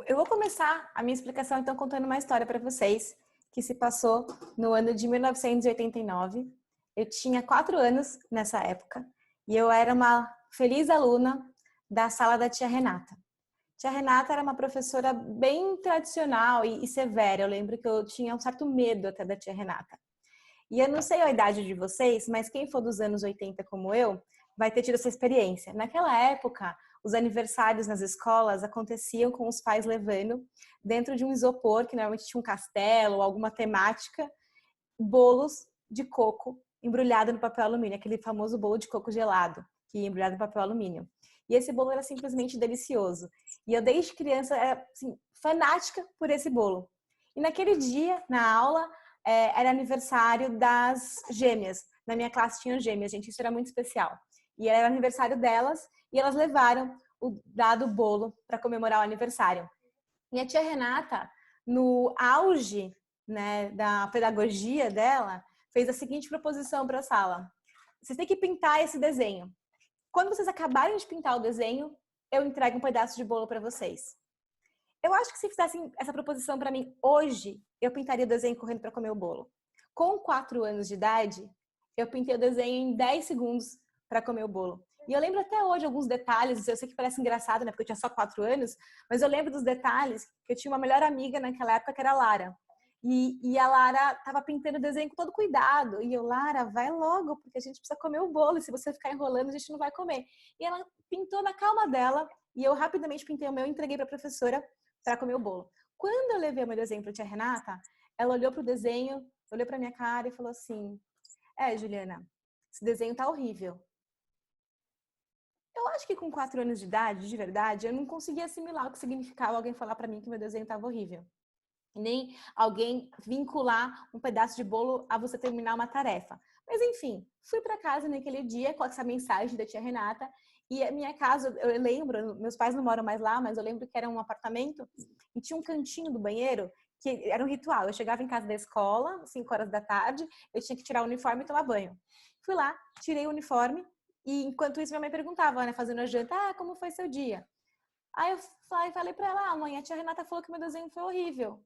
Eu vou começar a minha explicação então contando uma história para vocês que se passou no ano de 1989. Eu tinha 4 anos nessa época e eu era uma feliz aluna da sala da tia Renata. Tia Renata era uma professora bem tradicional e severa. Eu lembro que eu tinha um certo medo até da tia Renata. E eu não sei a idade de vocês, mas quem for dos anos 80 como eu, vai ter tido essa experiência. Naquela época, os aniversários nas escolas aconteciam com os pais levando, dentro de um isopor, que normalmente tinha um castelo ou alguma temática, bolos de coco embrulhado no papel alumínio, aquele famoso bolo de coco gelado, que ia embrulhado no papel alumínio. E esse bolo era simplesmente delicioso. E eu, desde criança, era assim, fanática por esse bolo. E naquele dia, na aula, era aniversário das gêmeas. Na minha classe tinham gêmeas, gente, isso era muito especial. E era aniversário delas e elas levaram o dado bolo para comemorar o aniversário. E a tia Renata, no auge, né, da pedagogia dela, fez a seguinte proposição para a sala: vocês têm que pintar esse desenho. Quando vocês acabarem de pintar o desenho, eu entrego um pedaço de bolo para vocês. Eu acho que se fizessem essa proposição para mim hoje, eu pintaria o desenho correndo para comer o bolo. Com 4 anos de idade, eu pintei o desenho em 10 segundos para comer o bolo. E eu lembro até hoje alguns detalhes, eu sei que parece engraçado, né, porque eu tinha só 4 anos, mas eu lembro dos detalhes que eu tinha uma melhor amiga naquela época, que era a Lara. E a Lara estava pintando o desenho com todo cuidado. E eu, Lara, vai logo, porque a gente precisa comer o bolo. E se você ficar enrolando, a gente não vai comer. E ela pintou na calma dela. E eu rapidamente pintei o meu e entreguei para a professora para comer o bolo. Quando eu levei o meu desenho para a tia Renata, ela olhou para o desenho, olhou para minha cara e falou assim: Juliana, esse desenho tá horrível. Eu acho que com 4 anos de idade, de verdade, eu não conseguia assimilar o que significava alguém falar para mim que meu desenho estava horrível. Nem alguém vincular um pedaço de bolo a você terminar uma tarefa. Mas enfim, fui para casa naquele dia com essa mensagem da tia Renata. E a minha casa, eu lembro, meus pais não moram mais lá, mas eu lembro que era um apartamento e tinha um cantinho do banheiro que era um ritual. Eu chegava em casa da escola, 5 horas da tarde, eu tinha que tirar o uniforme e tomar banho. Fui lá, tirei o uniforme e enquanto isso minha mãe perguntava, né, fazendo a janta: como foi seu dia? Aí eu falei para ela: mãe, a tia Renata falou que meu desenho foi horrível.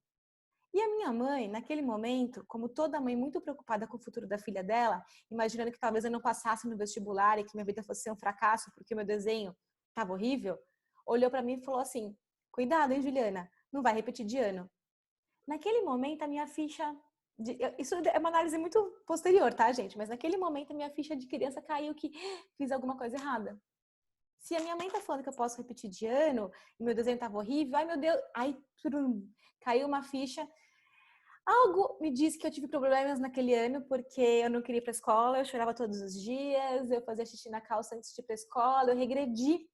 E a minha mãe, naquele momento, como toda mãe muito preocupada com o futuro da filha dela, imaginando que talvez eu não passasse no vestibular e que minha vida fosse ser um fracasso porque meu desenho estava horrível, olhou para mim e falou assim: cuidado, hein, Juliana, não vai repetir de ano. Naquele momento, a minha ficha... Isso é uma análise muito posterior, tá, gente? Mas naquele momento, a minha ficha de criança caiu que fiz alguma coisa errada. Se a minha mãe tá falando que eu posso repetir de ano e meu desenho tava horrível, ai meu Deus, ai, caiu uma ficha. Algo me disse que eu tive problemas naquele ano porque eu não queria ir para a escola, eu chorava todos os dias, eu fazia xixi na calça antes de ir para a escola, eu regredi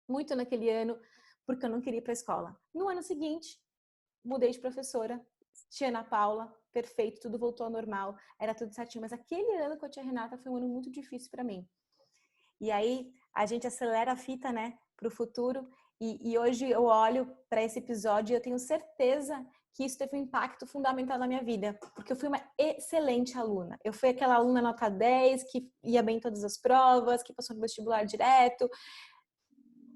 muito naquele ano porque eu não queria ir para a escola. No ano seguinte, mudei de professora, tia Ana Paula, perfeito, tudo voltou ao normal, era tudo certinho, mas aquele ano com a tia Renata foi um ano muito difícil para mim. E aí a gente acelera a fita, né, para o futuro. E hoje eu olho para esse episódio e eu tenho certeza que isso teve um impacto fundamental na minha vida, porque eu fui uma excelente aluna. Eu fui aquela aluna nota 10, que ia bem em todas as provas, que passou no vestibular direto.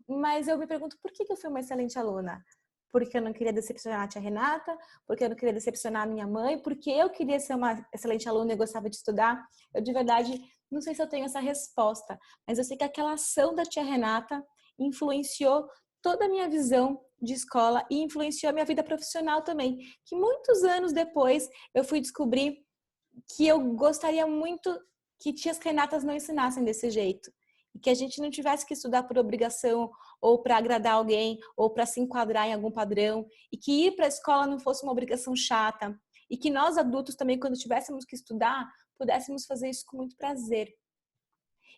Mas eu me pergunto, por que eu fui uma excelente aluna? Porque eu não queria decepcionar a tia Renata, porque eu não queria decepcionar a minha mãe, porque eu queria ser uma excelente aluna e gostava de estudar. Eu, de verdade, não sei se eu tenho essa resposta, mas eu sei que aquela ação da tia Renata influenciou toda a minha visão de escola e influenciou a minha vida profissional também, que muitos anos depois eu fui descobrir que eu gostaria muito que tias Renatas não ensinassem desse jeito. E que a gente não tivesse que estudar por obrigação, ou para agradar alguém, ou para se enquadrar em algum padrão. E que ir para a escola não fosse uma obrigação chata. E que nós adultos também, quando tivéssemos que estudar, pudéssemos fazer isso com muito prazer.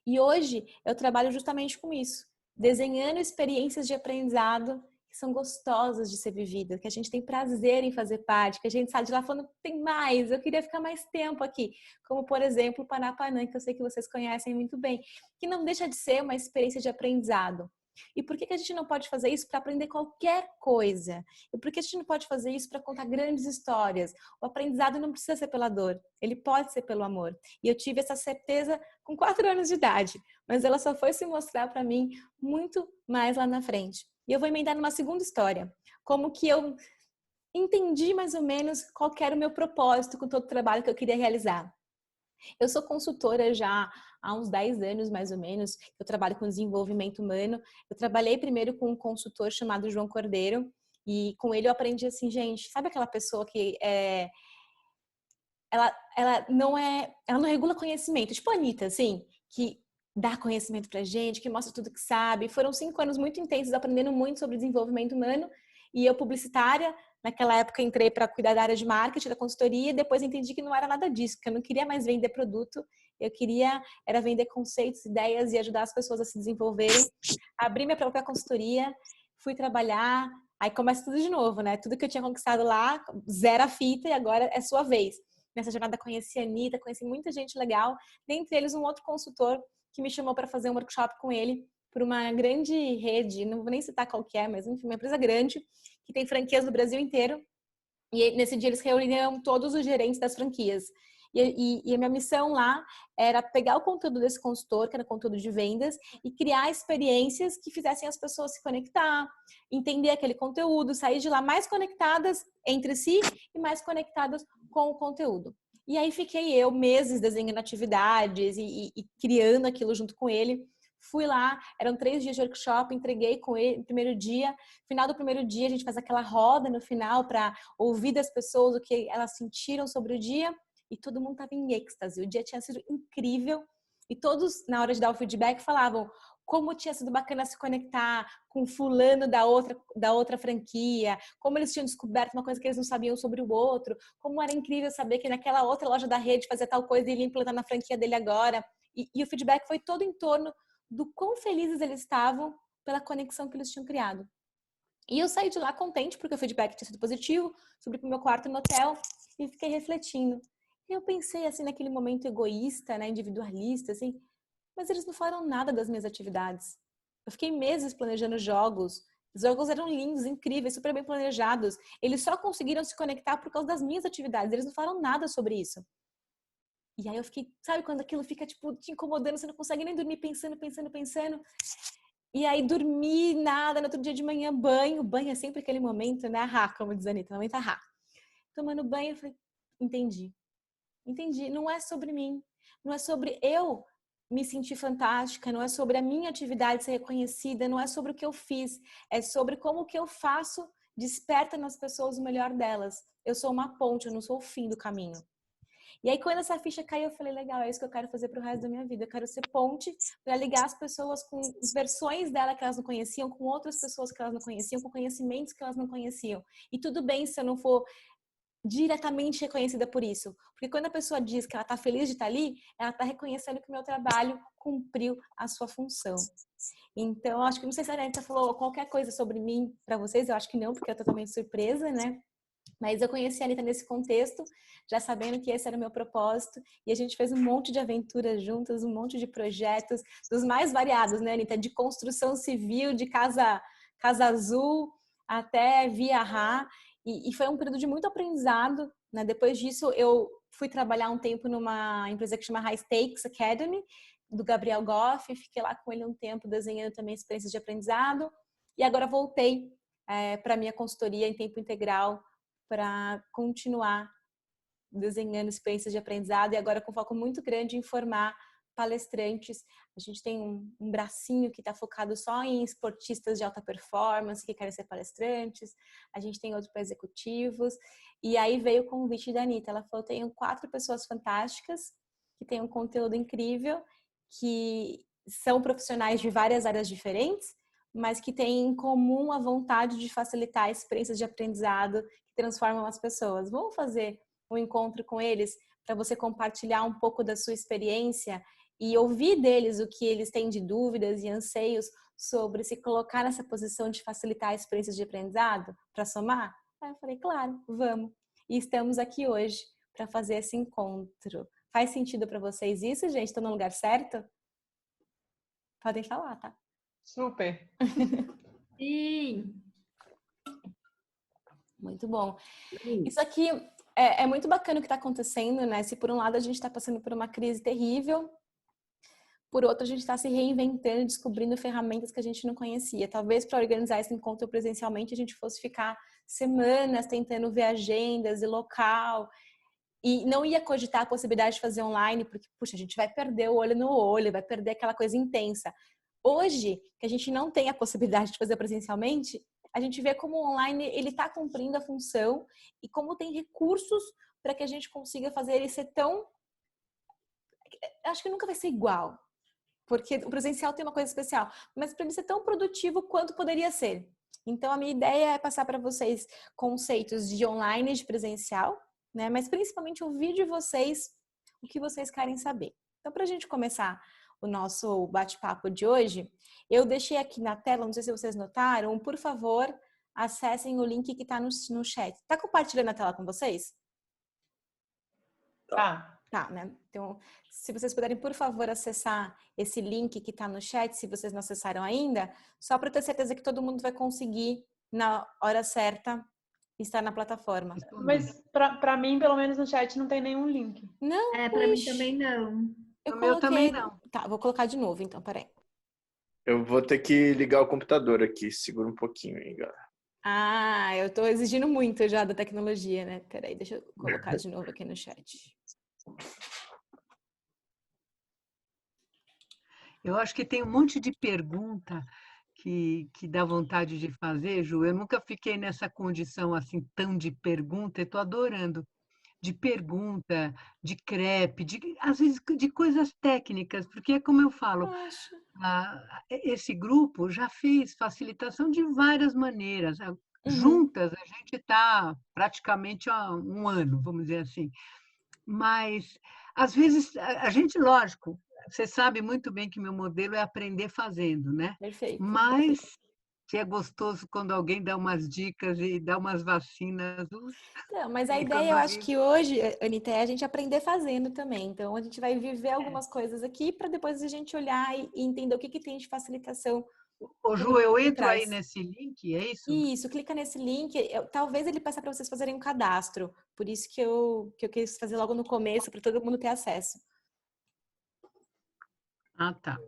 E hoje eu trabalho justamente com isso. Desenhando experiências de aprendizado que são gostosas de ser vividas, que a gente tem prazer em fazer parte, que a gente sai de lá falando, tem mais, eu queria ficar mais tempo aqui. Como, por exemplo, o Parapanã, que eu sei que vocês conhecem muito bem, que não deixa de ser uma experiência de aprendizado. E por que a gente não pode fazer isso para aprender qualquer coisa? E por que a gente não pode fazer isso para contar grandes histórias? O aprendizado não precisa ser pela dor, ele pode ser pelo amor. E eu tive essa certeza com 4 anos de idade, mas ela só foi se mostrar para mim muito mais lá na frente. E eu vou emendar numa segunda história, como que eu entendi mais ou menos qual que era o meu propósito com todo o trabalho que eu queria realizar. Eu sou consultora já há uns 10 anos, mais ou menos. Eu trabalho com desenvolvimento humano. Eu trabalhei primeiro com um consultor chamado João Cordeiro. E com ele eu aprendi assim, gente, sabe aquela pessoa que ela não regula conhecimento, tipo a Anitta, assim, que dá conhecimento pra gente, que mostra tudo que sabe. Foram 5 anos muito intensos, aprendendo muito sobre desenvolvimento humano. E eu, publicitária, naquela época entrei para cuidar da área de marketing, da consultoria, e depois entendi que não era nada disso, que eu não queria mais vender produto, eu queria era vender conceitos, ideias e ajudar as pessoas a se desenvolverem. Abri minha própria consultoria, fui trabalhar, aí começa tudo de novo, né? Tudo que eu tinha conquistado lá, zero a fita e agora é sua vez. Nessa jornada conheci a Anitta, conheci muita gente legal, dentre eles um outro consultor que me chamou para fazer um workshop com ele por uma grande rede, não vou nem citar qual que é, mas enfim, uma empresa grande, que tem franquias no Brasil inteiro. E nesse dia eles reuniram todos os gerentes das franquias. E a minha missão lá era pegar o conteúdo desse consultor, que era conteúdo de vendas, e criar experiências que fizessem as pessoas se conectar, entender aquele conteúdo, sair de lá mais conectadas entre si e mais conectadas com o conteúdo. E aí fiquei eu meses desenhando atividades e criando aquilo junto com ele. Fui lá, eram 3 dias de workshop, entreguei com ele no primeiro dia. No final do primeiro dia, a gente faz aquela roda no final para ouvir das pessoas o que elas sentiram sobre o dia. E todo mundo estava em êxtase. O dia tinha sido incrível. E todos, na hora de dar o feedback, falavam como tinha sido bacana se conectar com fulano da outra franquia, como eles tinham descoberto uma coisa que eles não sabiam sobre o outro, como era incrível saber que naquela outra loja da rede fazia tal coisa e ele implantar na franquia dele agora. E o feedback foi todo em torno do quão felizes eles estavam pela conexão que eles tinham criado. E eu saí de lá contente, porque o feedback tinha sido positivo, subi pro meu quarto no hotel e fiquei refletindo. E eu pensei, assim, naquele momento egoísta, né, individualista, assim, mas eles não falaram nada das minhas atividades. Eu fiquei meses planejando jogos. Os jogos eram lindos, incríveis, super bem planejados. Eles só conseguiram se conectar por causa das minhas atividades. Eles não falaram nada sobre isso. E aí eu fiquei, sabe quando aquilo fica, tipo, te incomodando, você não consegue nem dormir pensando. E aí dormi, nada, no outro dia de manhã, banho é sempre aquele momento, né, ahá, como diz a Anitta, momento ahá. Tomando banho, eu falei, entendi, não é sobre mim, não é sobre eu me sentir fantástica, não é sobre a minha atividade ser reconhecida, não é sobre o que eu fiz, é sobre como o que eu faço desperta nas pessoas o melhor delas. Eu sou uma ponte, eu não sou o fim do caminho. E aí, quando essa ficha caiu, eu falei, legal, é isso que eu quero fazer pro resto da minha vida. Eu quero ser ponte para ligar as pessoas com versões dela que elas não conheciam, com outras pessoas que elas não conheciam, com conhecimentos que elas não conheciam. E tudo bem se eu não for diretamente reconhecida por isso. Porque quando a pessoa diz que ela está feliz de estar ali, ela está reconhecendo que o meu trabalho cumpriu a sua função. Então, acho que não sei se a Anitta falou qualquer coisa sobre mim para vocês, eu acho que não, porque eu tô totalmente surpresa, né? Mas eu conheci a Anitta nesse contexto, já sabendo que esse era o meu propósito, e a gente fez um monte de aventuras juntas, um monte de projetos, dos mais variados, né, Anitta? De construção civil, de casa azul, até Via Rá, e foi um período de muito aprendizado, né? Depois disso, eu fui trabalhar um tempo numa empresa que chama High Stakes Academy, do Gabriel Goff, fiquei lá com ele um tempo desenhando também experiências de aprendizado, e agora voltei para a minha consultoria em tempo integral, para continuar desenhando experiências de aprendizado e agora com foco muito grande em formar palestrantes. A gente tem um bracinho que está focado só em esportistas de alta performance que querem ser palestrantes. A gente tem outro para executivos. E aí veio o convite da Anitta. Ela falou, tenho 4 pessoas fantásticas que têm um conteúdo incrível, que são profissionais de várias áreas diferentes, mas que têm em comum a vontade de facilitar experiências de aprendizado que transformam as pessoas. Vamos fazer um encontro com eles para você compartilhar um pouco da sua experiência e ouvir deles o que eles têm de dúvidas e anseios sobre se colocar nessa posição de facilitar experiências de aprendizado para somar? Aí eu falei, claro, vamos. E estamos aqui hoje para fazer esse encontro. Faz sentido para vocês isso, gente? Estou no lugar certo? Podem falar, tá? Super. Sim. Muito bom. Isso aqui é muito bacana o que está acontecendo, né? Se por um lado a gente está passando por uma crise terrível, por outro, a gente está se reinventando, descobrindo ferramentas que a gente não conhecia. Talvez para organizar esse encontro presencialmente a gente fosse ficar semanas tentando ver agendas e local e não ia cogitar a possibilidade de fazer online, porque, puxa, a gente vai perder o olho no olho, vai perder aquela coisa intensa. Hoje, que a gente não tem a possibilidade de fazer presencialmente, a gente vê como o online ele está cumprindo a função e como tem recursos para que a gente consiga fazer ele ser tão... Acho que nunca vai ser igual, porque o presencial tem uma coisa especial, mas para ele ser tão produtivo quanto poderia ser. Então, a minha ideia é passar para vocês conceitos de online e de presencial, né? Mas principalmente ouvir de vocês o que vocês querem saber. Então, para a gente começar o nosso bate-papo de hoje, eu deixei aqui na tela, não sei se vocês notaram, por favor, acessem o link que está no chat. Está compartilhando a tela com vocês? Tá. Tá, né? Então, se vocês puderem, por favor, acessar esse link que está no chat, se vocês não acessaram ainda, só para ter certeza que todo mundo vai conseguir, na hora certa, estar na plataforma. Mas para mim, pelo menos no chat, não tem nenhum link. Não, Para mim também não. eu No coloquei... meu também não. Tá, vou colocar de novo, então, peraí. Eu vou ter que ligar o computador aqui. Segura um pouquinho aí, galera. Ah, eu tô exigindo muito já da tecnologia, né? Peraí, deixa eu colocar de novo aqui no chat. Eu acho que tem um monte de pergunta que dá vontade de fazer, Ju. Eu nunca fiquei nessa condição assim tão de pergunta, eu estou adorando. De pergunta, de crepe, às vezes de coisas técnicas, porque é como eu falo, esse grupo já fez facilitação de várias maneiras. Juntas, a gente está praticamente há um ano, vamos dizer assim. Mas, às vezes, a gente, lógico, você sabe muito bem que meu modelo é aprender fazendo, né? Perfeito. Mas que é gostoso quando alguém dá umas dicas e dá umas vacinas. Não, mas a ideia, eu acho que hoje, Anitta, é a gente aprender fazendo também. Então, a gente vai viver algumas coisas aqui para depois a gente olhar e entender o que tem de facilitação. Ô, Ju, eu entro aí nesse link, é isso? Isso, clica nesse link. Talvez ele peça para vocês fazerem um cadastro. Por isso que eu quis fazer logo no começo, para todo mundo ter acesso. Ah, tá.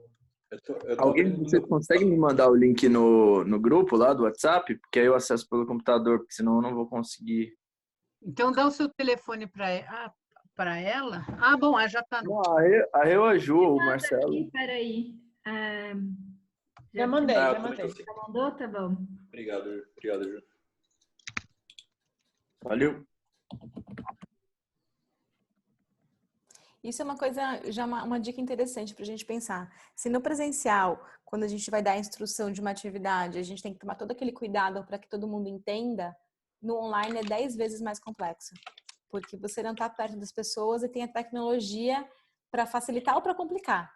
Alguém, você consegue me mandar o link no grupo lá do WhatsApp? Porque aí eu acesso pelo computador, porque senão eu não vou conseguir. Então, dá o seu telefone para ela. Ah, bom, já está no... A eu, a Ju, o Marcelo. Espera Já mandei, já mandei. Já mandou? Tá bom. Obrigado, Ju. Valeu. Isso é uma coisa, já uma dica interessante para a gente pensar. Se no presencial, quando a gente vai dar a instrução de uma atividade, a gente tem que tomar todo aquele cuidado para que todo mundo entenda, no online é 10 vezes mais complexo. Porque você não está perto das pessoas e tem a tecnologia para facilitar ou para complicar,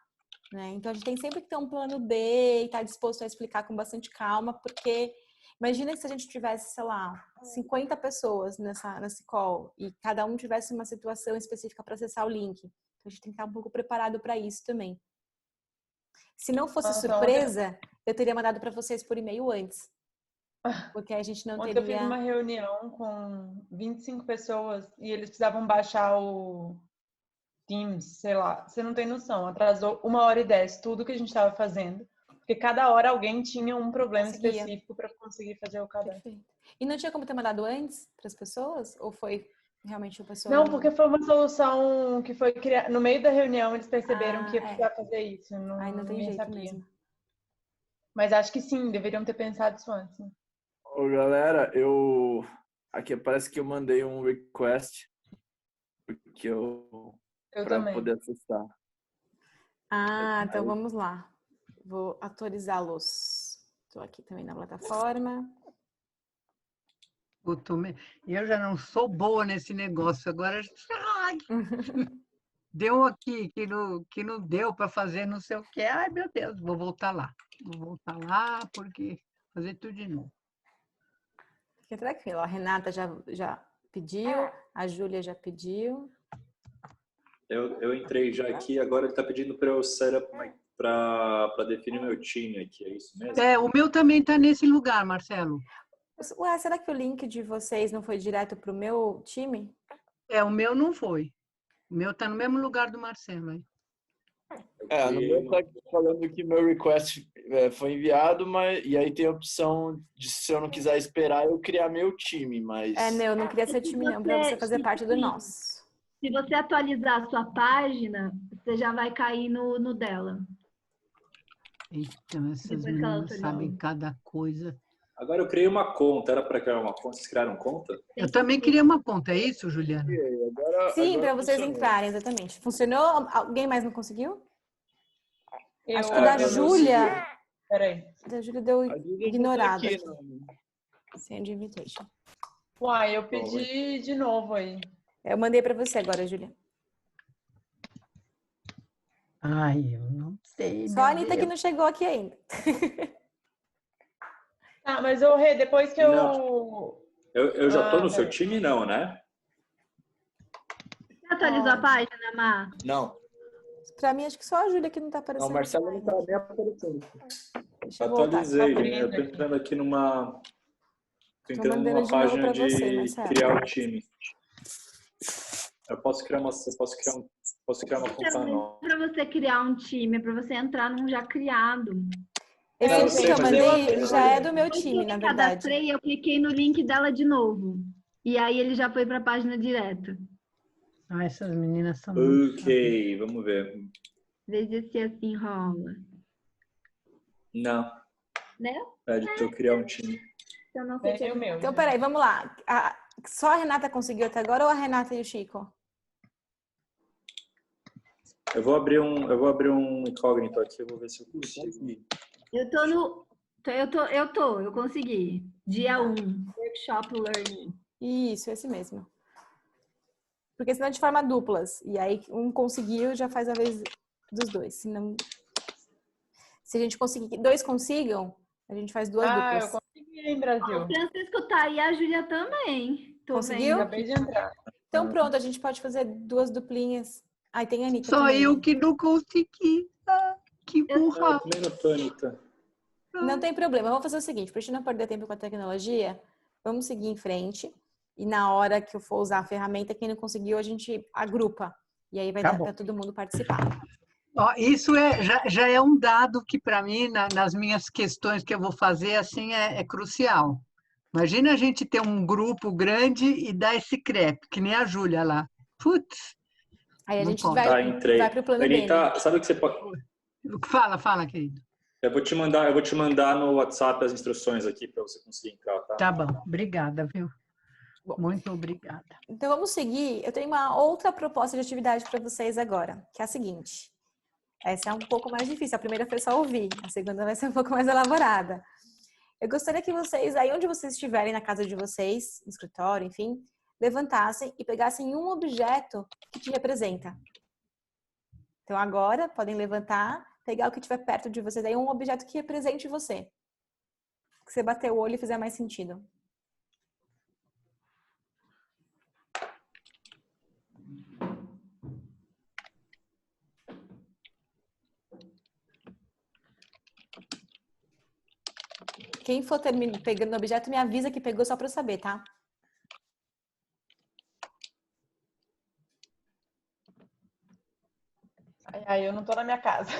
né? Então, a gente tem sempre que ter um plano B e estar disposto a explicar com bastante calma, porque imagina que se a gente tivesse, sei lá, 50 pessoas nesse call e cada um tivesse uma situação específica para acessar o link. Então, a gente tem que estar um pouco preparado para isso também. Se não fosse surpresa, eu teria mandado para vocês por e-mail antes. Porque a gente não teria... Ontem eu fiz uma reunião com 25 pessoas e eles precisavam baixar o Teams, sei lá. Você não tem noção. Atrasou 1h10 tudo que a gente estava fazendo. Porque cada hora alguém tinha um problema específico para conseguir fazer o cadastro. Perfeito. E não tinha como ter mandado antes para as pessoas? Ou foi realmente o pessoal? Não, porque foi uma solução que foi criada. No meio da reunião, eles perceberam que ia precisar fazer isso. Não tem jeito sabia. mesmo. Mas acho que sim, deveriam ter pensado isso antes. Né? Ô, galera, aqui parece que eu mandei um request porque para poder acessar. Então vamos lá. Vou atualizá-los. Estou aqui também na plataforma. Eu já não sou boa nesse negócio. Agora, deu aqui que não deu para fazer não sei o quê. Ai, meu Deus, vou voltar lá. Porque fazer tudo de novo. Fica tranquilo. A Renata já pediu, a Júlia já pediu. Eu entrei já aqui, agora ele está pedindo para eu set up para definir meu time aqui, é isso mesmo? O meu também está nesse lugar, Marcelo. Ué, será que o link de vocês não foi direto para o meu time? O meu não foi. O meu está no mesmo lugar do Marcelo. Aí. No meu tá falando que meu request foi enviado, e aí tem a opção de, se eu não quiser esperar, eu criar meu time, mas... Eu não queria ser time não, pra você fazer parte do nosso. Se você atualizar a sua página, você já vai cair no dela. Então, essas Depois que ela meninas sabem atualizou. cada coisa. Agora eu criei uma conta. Era para criar uma conta? Vocês criaram conta? Eu também queria uma conta, é isso, Juliana? Sim, Agora para vocês funcionou. entrarem, exatamente. Funcionou? Alguém mais não conseguiu? Eu, Acho que o da eu Júlia... Peraí. Da Júlia deu A Júlia já tá ignorado aqui, aqui. não. Send invitation. Uai, eu pedi de novo aí. Eu mandei para você agora, Júlia. Ai, eu não sei. Só a Anitta que não chegou aqui ainda. Ah, mas Rê, depois que eu... Não. Eu já tô no seu time, não, né? Você atualizou a página, Má? Não. Pra mim, acho que só a Júlia que não tá Não, aparecendo. o Marcelo não tá nem aparecendo. Deixa eu voltar. Atualizei. abrindo Eu tô aqui. entrando aqui numa... Tô entrando mandando numa de novo página pra de você, Marcelo. criar o time. Eu posso criar uma conta nova. Para você criar um time, é para você entrar num já criado. Esse eu link sei, que eu mas mandei já é do meu Depois que time, eu na me verdade. cadastrei, eu cliquei no link dela de novo. E aí ele já foi para a página direto. Ah, essas meninas são muito... Ok, vamos ver. Veja se assim rola. Não. Né? Pede pra eu criar um time. Eu não sei Tem o meu. Então, peraí, vamos lá. Só a Renata conseguiu até agora ou a Renata e o Chico? Eu vou abrir um incógnito aqui, eu vou ver se eu consigo. Eu consegui. Dia 1, Workshop Learning. Isso, esse mesmo. Porque senão é de forma duplas. E aí, um conseguiu, já faz a vez dos dois. Se a gente conseguir que dois consigam, a gente faz duas duplas. Eu consegui, hein, Brasil. O Francisco tá aí, a Júlia também. Tô Conseguiu? vendo. Acabei de entrar. Então pronto, a gente pode fazer duas duplinhas. Aí tem a Anitta Só também. eu que não consegui. Ah, que burra. Também não tô, Anitta. Não tem problema. Vamos fazer o seguinte, pra gente não perder tempo com a tecnologia, vamos seguir em frente. E na hora que eu for usar a ferramenta, quem não conseguiu, a gente agrupa. E aí vai Tá dar bom. para todo mundo participar. Ó, isso já é um dado que, para mim, nas minhas questões que eu vou fazer, assim, é crucial. Imagina a gente ter um grupo grande e dar esse crepe, que nem a Júlia lá. Putz, Aí a não gente pode. vai Entrei. pro plano B. Né? Anitta, sabe o que você pode... Fala, querido. Eu vou te mandar no WhatsApp as instruções aqui para você conseguir entrar, tá? Tá bom, obrigada, viu? Bom. Muito obrigada. Então vamos seguir. Eu tenho uma outra proposta de atividade para vocês agora, que é a seguinte. Essa é um pouco mais difícil. A primeira foi só ouvir, a segunda vai ser um pouco mais elaborada. Eu gostaria que vocês, aí onde vocês estiverem na casa de vocês, no escritório, enfim, levantassem e pegassem um objeto que te representa. Então agora podem levantar, pegar o que estiver perto de vocês, aí um objeto que represente você. Que você bater o olho e fizer mais sentido. Quem for pegando o objeto, me avisa que pegou só para eu saber, tá? Ai, eu não tô na minha casa.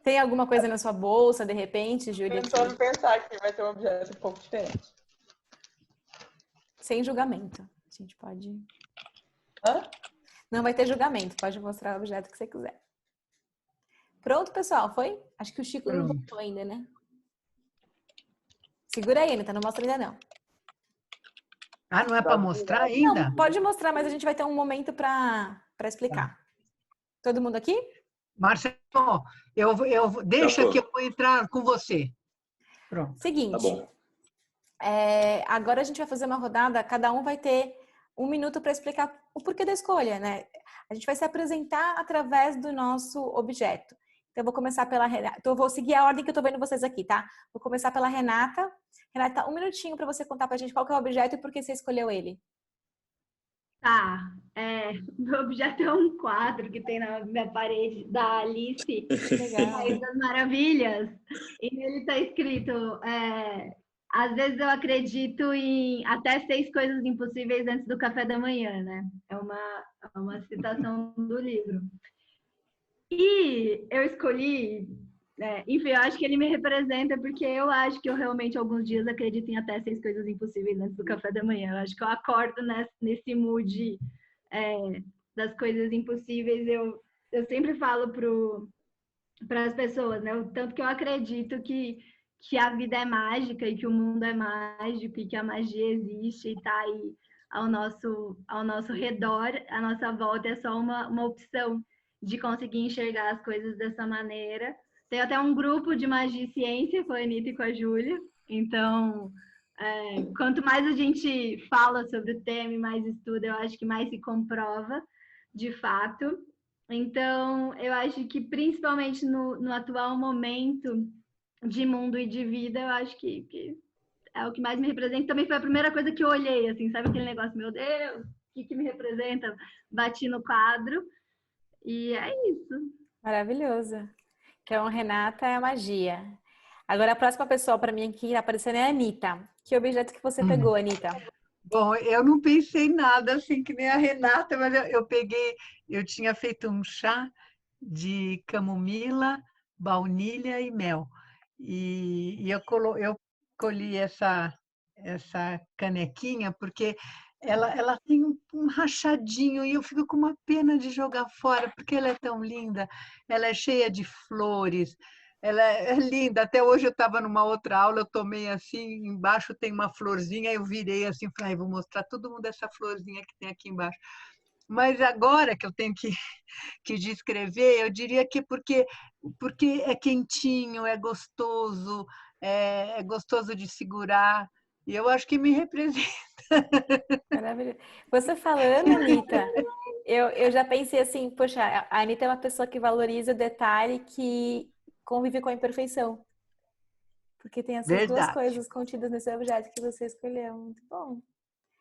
Tem alguma coisa na sua bolsa, de repente, Júlia? Tentando pensar que vai ter um objeto um pouco diferente. Sem julgamento. A gente pode... Hã? Não vai ter julgamento. Pode mostrar o objeto que você quiser. Pronto, pessoal? Foi? Acho que o Chico não voltou ainda, né? Segura aí, Anitta. Não mostra ainda, não. Ah, não é para mostrar ainda? Não, pode mostrar, mas a gente vai ter um momento para explicar. Todo mundo aqui? Marcelo, deixa que eu vou entrar com você. Pronto. Seguinte. Tá bom. Agora a gente vai fazer uma rodada, cada um vai ter 1 minuto para explicar o porquê da escolha, né? A gente vai se apresentar através do nosso objeto. Então, eu vou começar pela Renata. Então, eu vou seguir a ordem que eu tô vendo vocês aqui, tá? Vou começar pela Renata. Renata, 1 minutinho para você contar pra gente qual que é o objeto e por que você escolheu ele. Tá. Meu objeto é um quadro que tem na minha parede da Alice, País das Maravilhas. E nele está escrito: às vezes eu acredito em até 6 coisas impossíveis antes do café da manhã, né? É uma citação do livro. E eu escolhi, enfim, eu acho que ele me representa porque eu acho que eu realmente alguns dias acredito em até 6 coisas impossíveis antes do café da manhã. Eu acho que eu acordo nesse mood das coisas impossíveis. Eu sempre falo para as pessoas, né? O tanto que eu acredito que a vida é mágica e que o mundo é mágico e que a magia existe e está aí ao nosso redor, à nossa volta, é só uma opção de conseguir enxergar as coisas dessa maneira. Tem até um grupo de magia e ciência com a Anitta e com a Júlia. Então, quanto mais a gente fala sobre o tema e mais estuda, eu acho que mais se comprova, de fato. Então, eu acho que principalmente no atual momento de mundo e de vida, eu acho que é o que mais me representa. Também foi a primeira coisa que eu olhei, assim, sabe aquele negócio, meu Deus, o que me representa? Bati no quadro e é isso. Maravilhoso. Então, Renata é a magia. Agora, a próxima pessoa para mim aqui tá aparecendo é a Anitta. Que objeto que você pegou, Anitta? Bom, eu não pensei nada assim que nem a Renata, mas eu tinha feito um chá de camomila, baunilha e mel. E eu colhi essa canequinha porque ela tem um rachadinho e eu fico com uma pena de jogar fora, porque ela é tão linda, ela é cheia de flores, ela é linda. Até hoje eu estava numa outra aula, eu tomei assim, embaixo tem uma florzinha, eu virei assim, falei, vou mostrar todo mundo essa florzinha que tem aqui embaixo. Mas agora que eu tenho que descrever, eu diria que porque é quentinho, é gostoso de segurar, e eu acho que me representa. Maravilhoso. Você falando, Anitta, eu já pensei assim, poxa, a Anitta é uma pessoa que valoriza o detalhe, que convive com a imperfeição. Porque tem essas duas Verdade. coisas contidas nesse objeto que você escolheu. Muito bom.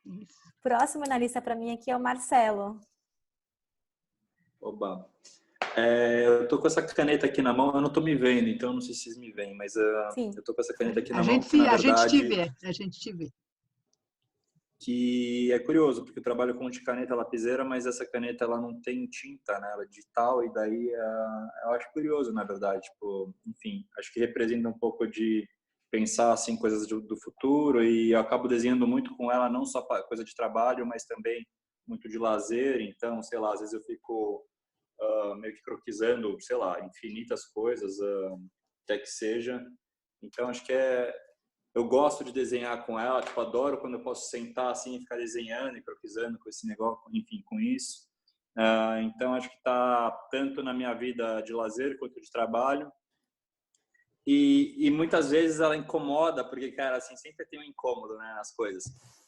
Isso. Próximo na lista para mim aqui é o Marcelo. Oba. Eu tô com essa caneta aqui na mão, eu não tô me vendo, então eu não sei se vocês me veem, mas eu tô com essa caneta aqui na mão, que na A gente te verdade, vê, a gente te vê. que é curioso, porque eu trabalho com de caneta lapiseira, mas essa caneta ela não tem tinta, né? Ela é digital, e daí eu acho curioso, na verdade, tipo, enfim, acho que representa um pouco de pensar assim coisas do futuro, e eu acabo desenhando muito com ela, não só coisa de trabalho, mas também muito de lazer. Então, sei lá, às vezes eu fico meio que croquisando, sei lá, infinitas coisas, até que seja. Então, acho que eu gosto de desenhar com ela, tipo, adoro quando eu posso sentar assim e ficar desenhando e croquisando com esse negócio, enfim, com isso. Então, acho que está tanto na minha vida de lazer quanto de trabalho. E muitas vezes ela incomoda, porque, cara, assim, sempre tem um incômodo, né, nas coisas.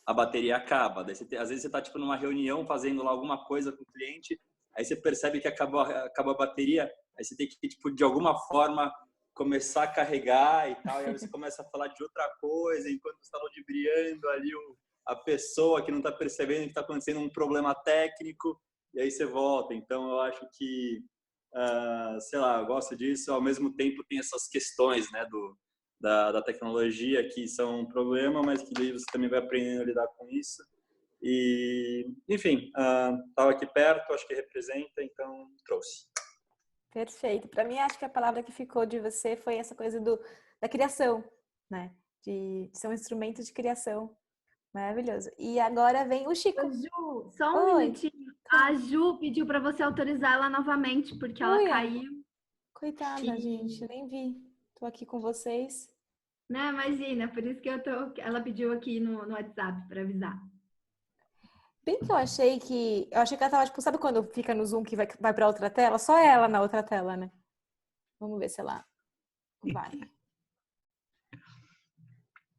A bateria acaba, daí às vezes você tá, tipo, numa reunião fazendo lá alguma coisa com o cliente, aí você percebe que acabou a bateria, aí você tem que, tipo, de alguma forma começar a carregar e tal, e aí você começa a falar de outra coisa, enquanto está ludibriando ali a pessoa que não está percebendo que está acontecendo um problema técnico, e aí você volta. Então, eu acho que sei lá, eu gosto disso. Ao mesmo tempo tem essas questões, né, da tecnologia que são um problema, mas que daí você também vai aprendendo a lidar com isso. E, enfim, estava aqui perto, acho que representa, então trouxe. Perfeito. Para mim, acho que a palavra que ficou de você foi essa coisa da criação, né? De ser um instrumento de criação. Maravilhoso. E agora vem o Chico. Ju, só um minutinho. A Ju pediu para você autorizar ela novamente, porque ela caiu. Coitada, gente, nem vi. Tô aqui com vocês. Não, imagina, por isso que ela pediu aqui no WhatsApp para avisar. Bem que eu achei que ela tava, tipo, sabe quando fica no Zoom que vai pra outra tela? Só ela na outra tela, né? Vamos ver se ela vai.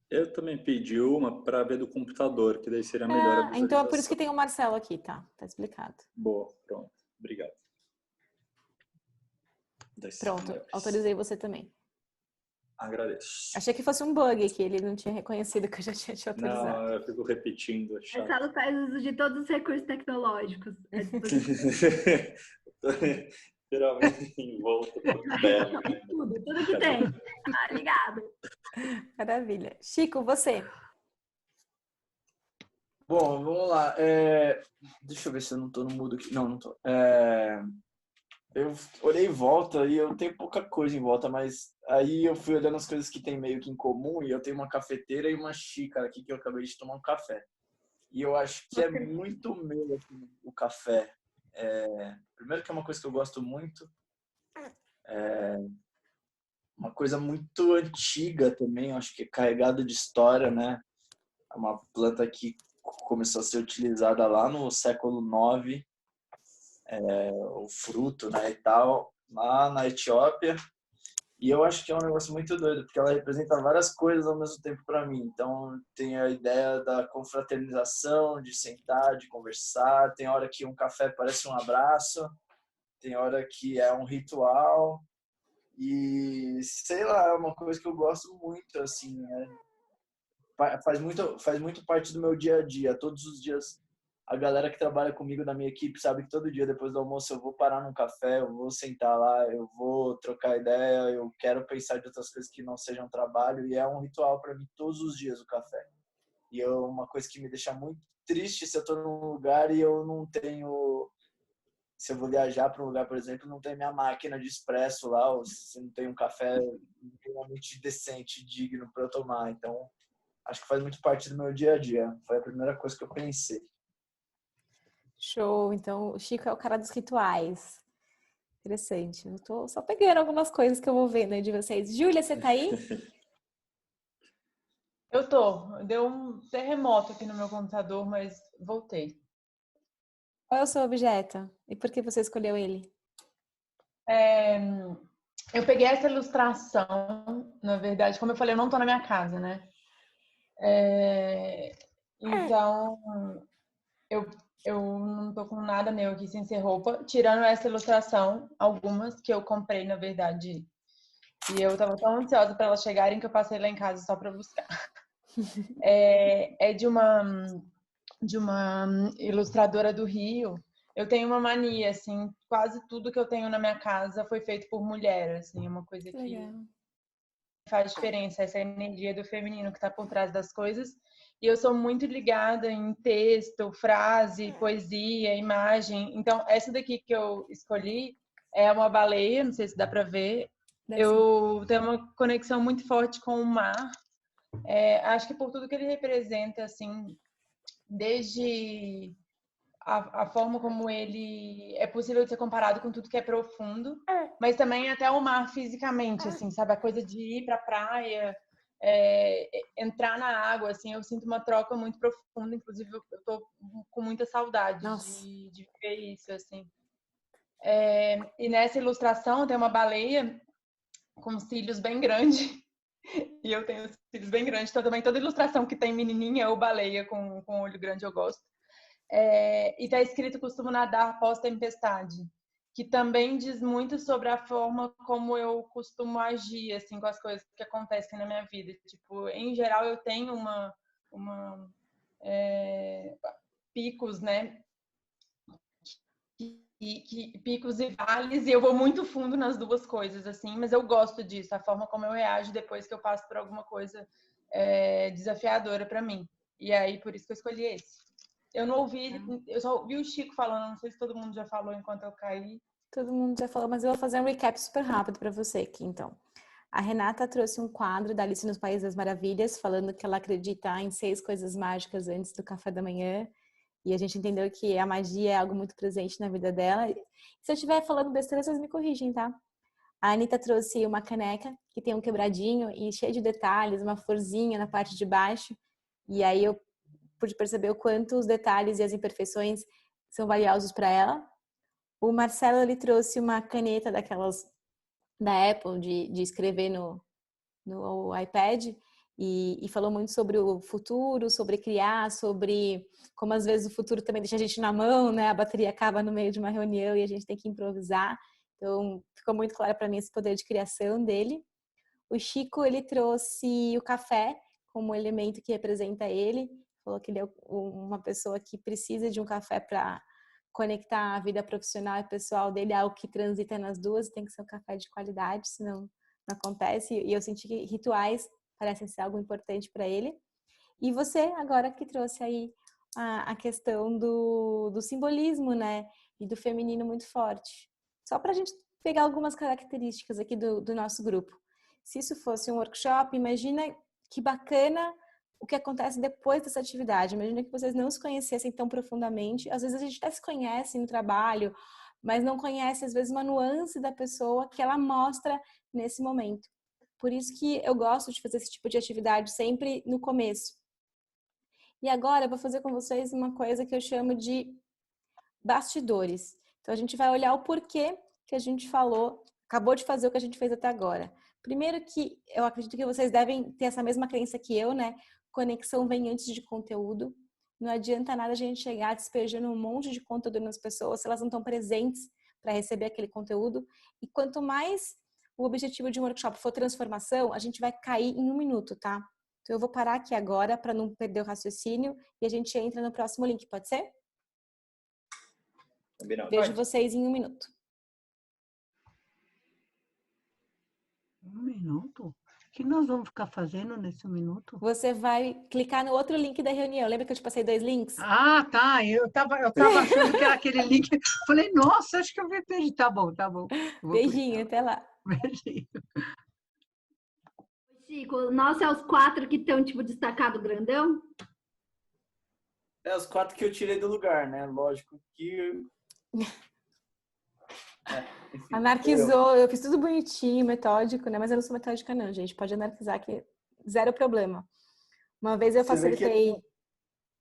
Eu também pedi uma para ver do computador, que daí seria melhor a visualização. Então é por isso que tem o Marcelo aqui, tá? Tá explicado. Boa, pronto. Obrigado. Pronto, autorizei você também. Agradeço. Achei que fosse um bug, que ele não tinha reconhecido que eu já tinha te autorizado. Não, eu fico repetindo. Marcelo faz uso de todos os recursos tecnológicos. Geralmente em volta por terra. Tudo que tem. Ligado. Maravilha. Chico, você. Bom, vamos lá. Deixa eu ver se eu não tô no mudo aqui. Não tô. eu olhei em volta e eu tenho pouca coisa em volta, mas aí eu fui olhando as coisas que tem meio que em comum e eu tenho uma cafeteira e uma xícara aqui que eu acabei de tomar um café. E eu acho que é muito meu assim, o café. Primeiro que é uma coisa que eu gosto muito, uma coisa muito antiga também, eu acho que é carregada de história, né? É uma planta que começou a ser utilizada lá no século IX, o fruto, né, e tal, lá na Etiópia. E eu acho que é um negócio muito doido, porque ela representa várias coisas ao mesmo tempo para mim. Então, tem a ideia da confraternização, de sentar, de conversar. Tem hora que um café parece um abraço, tem hora que é um ritual. E, sei lá, é uma coisa que eu gosto muito, assim, né? Faz muito parte do meu dia a dia. Todos os dias, a galera que trabalha comigo na minha equipe sabe que todo dia depois do almoço eu vou parar num café, eu vou sentar lá, eu vou trocar ideia, eu quero pensar de outras coisas que não sejam trabalho, e é um ritual para mim todos os dias o café. E é uma coisa que me deixa muito triste se eu estou num lugar e eu não tenho, se eu vou viajar para um lugar, por exemplo, não tem minha máquina de expresso lá, ou se não tem um café minimamente decente, digno para eu tomar. Então, acho que faz muito parte do meu dia a dia. Foi a primeira coisa que eu pensei. Show. Então, o Chico é o cara dos rituais. Interessante. Eu tô só pegando algumas coisas que eu vou vendo aí de vocês. Júlia, você tá aí? Eu tô. Deu um terremoto aqui no meu computador, mas voltei. Qual é o seu objeto? E por que você escolheu ele? Eu peguei essa ilustração, na verdade, como eu falei, eu não tô na minha casa, né? Então, eu não tô com nada meu aqui sem ser roupa, tirando essa ilustração, algumas que eu comprei, na verdade. E eu tava tão ansiosa para elas chegarem que eu passei lá em casa só para buscar. É de uma ilustradora do Rio. Eu tenho uma mania, assim, quase tudo que eu tenho na minha casa foi feito por mulher, assim, é uma coisa Que que legal. faz diferença, essa energia do feminino que está por trás das coisas. E eu sou muito ligada em texto, frase, poesia, imagem. Então, essa daqui que eu escolhi é uma baleia, não sei se dá para ver. Eu tenho uma conexão muito forte com o mar. Acho que por tudo que ele representa, assim, desde a forma como ele é possível de ser comparado com tudo que é profundo, mas também até o mar fisicamente, assim, sabe? A coisa de ir para a praia, entrar na água, assim, eu sinto uma troca muito profunda, inclusive eu tô com muita saudade de ver isso, assim. E nessa ilustração tem uma baleia com cílios bem grandes, e eu tenho cílios bem grandes, então também toda ilustração que tem menininha ou baleia com olho grande eu gosto. E está escrito costumo nadar pós-tempestade, que também diz muito sobre a forma como eu costumo agir assim, com as coisas que acontecem na minha vida. Tipo, em geral, eu tenho picos, né? Picos e vales, e eu vou muito fundo nas duas coisas, assim, mas eu gosto disso, a forma como eu reajo depois que eu passo por alguma coisa desafiadora para mim. E aí, por isso que eu escolhi esse. Eu não ouvi, eu só ouvi o Chico falando, não sei se todo mundo já falou enquanto eu caí. Todo mundo já falou, mas eu vou fazer um recap super rápido para você aqui, então. A Renata trouxe um quadro da Alice nos Países das Maravilhas, falando que ela acredita em 6 coisas mágicas antes do café da manhã. E a gente entendeu que a magia é algo muito presente na vida dela. Se eu estiver falando besteira, vocês me corrigem, tá? A Anitta trouxe uma caneca que tem um quebradinho e cheio de detalhes, uma florzinha na parte de baixo. E aí eu pude perceber o quanto os detalhes e as imperfeições são valiosos para ela. O Marcelo, ele trouxe uma caneta daquelas da Apple de escrever no iPad e falou muito sobre o futuro, sobre criar, sobre como às vezes o futuro também deixa a gente na mão, né? A bateria acaba no meio de uma reunião e a gente tem que improvisar. Então, ficou muito claro para mim esse poder de criação dele. O Chico, ele trouxe o café como elemento que representa ele. Falou que ele é uma pessoa que precisa de um café para conectar a vida profissional e pessoal dele, algo que transita nas duas, tem que ser um café de qualidade, senão não acontece. E eu senti que rituais parecem ser algo importante para ele. E você, agora que trouxe aí a questão do simbolismo, né? E do feminino muito forte. Só para a gente pegar algumas características aqui do nosso grupo. Se isso fosse um workshop, imagina que bacana o que acontece depois dessa atividade. Imagina que vocês não se conhecessem tão profundamente. Às vezes a gente até se conhece no trabalho, mas não conhece, às vezes, uma nuance da pessoa que ela mostra nesse momento. Por isso que eu gosto de fazer esse tipo de atividade sempre no começo. E agora eu vou fazer com vocês uma coisa que eu chamo de bastidores. Então, a gente vai olhar o porquê que a gente falou, acabou de fazer o que a gente fez até agora. Primeiro que eu acredito que vocês devem ter essa mesma crença que eu, né? Conexão vem antes de conteúdo. Não adianta nada a gente chegar despejando um monte de conteúdo nas pessoas se elas não estão presentes para receber aquele conteúdo. E quanto mais o objetivo de um workshop for transformação, a gente vai cair em 1 minuto, tá? Então eu vou parar aqui agora para não perder o raciocínio e a gente entra no próximo link, pode ser? Combinado. Vejo vocês em 1 minuto. 1 minuto? O que nós vamos ficar fazendo nesse 1 minuto? Você vai clicar no outro link da reunião. Lembra que eu te passei 2 links? Ah, tá. Eu tava achando que era aquele link. Falei, nossa, acho que eu me perdi. Tá bom, tá bom. Vou Beijinho, até lá. Beijinho. Chico, nós é os 4 que estão, tipo, destacado grandão? Os 4 que eu tirei do lugar, né? Lógico que... enfim, Anarquizou, eu fiz tudo bonitinho, metódico, né? Mas eu não sou metódica não, gente. Pode anarquizar que zero problema. Uma vez eu facilitei...